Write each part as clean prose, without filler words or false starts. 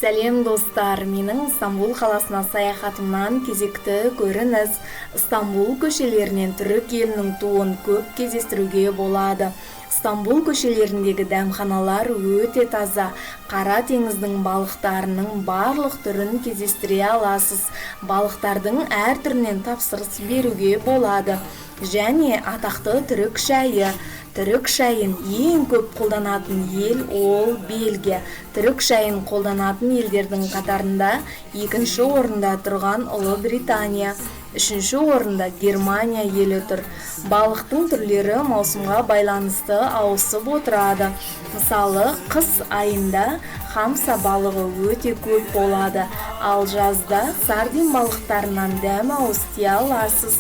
Сәлем достар, менің Стамбул қаласына саяхатымнан кезекті көрініс. Стамбул көшелерінен түрік елінің туын көп кездестіруге болады. Стамбул көшелеріндегі дәмханалар өте таза. Қара теңіздің балықтарының барлық түрін кездестіре аласыз. Балықтардың әр түрінен тапсырыс беруге болады. Және атақты түрік шайы. Түрік шайын ең көп қолданатын ел ол Бельгия. Түрік шайын қолданатын елдердің қатарында екінші орында тұрған Ұлыбритания, үшінші орында Германия елі тұр. Балықтың түрлері маусымға байланысты ауысып отырады. Мысалы, қыс айында хамса балығы өте көп болады, ал жазда сардин балықтарынан дәм ауысти аласыз.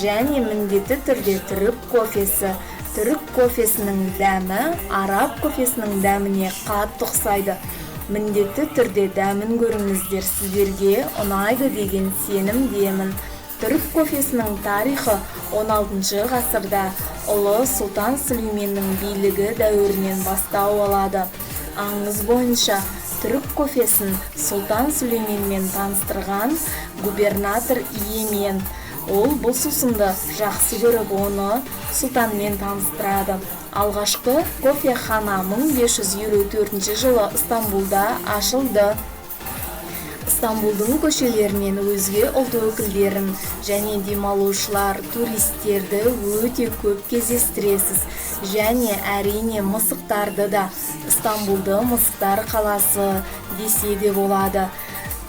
Және міндетті түрде түрік кофесі. Түрік кофесінің дәмі араб кофесінің дәміне қатты ұқсайды. Міндетті түрде дәмін көріңіздер, сіздерге ұнайды деген сенімдемін. Түрік кофесінің тарихы 16 ғасырда ұлы Сұлтан Сүлейменнің билігі дәуірінен бастау алады. Аңыз бойынша түрік кофесін Сұлтан Сүлейменмен таныстырған губернатор Иемен. Ол бұл сусынды жақсы көріп, оны сұлтанмен таныстырады. Алғашқы кофехана 1554 жылы Стамбулда ашылды. Стамбулдың көшелерінен өзге ұлт өкілдерін және демалушылар, туристерді өте көп кездестіресіз. Және әрине мысықтарды да. Стамбулды мысықтар қаласы десе де болады.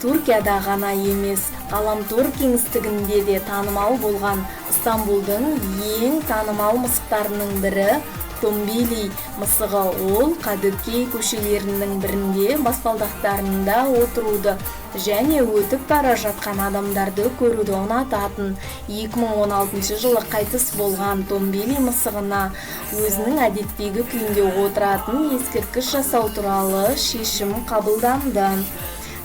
Түркияда ғана емес, ғаламтор кеңістігінде де танымал болған Стамбулдың ең танымал мысықтарының бірі Томбили мысығы. Ол Кадыркей көшелерінің бірінде баспалдақтарында отыруды және өтіп бара жатқан адамдарды көруді ұнататын. 2016 жылы қайтыс болған Томбили мысығына өзінің әдеттегі күйінде отыратын ескерткіш жасау туралы шешім қабылданды.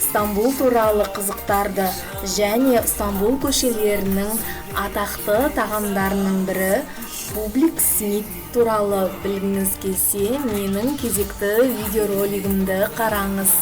Стамбул туралы қызықтарды және Стамбул көшелерінің атақты тағамдарының бірі Публик Смит туралы білгіңіз келсе, менің кезекті видеоролигімді қараңыз.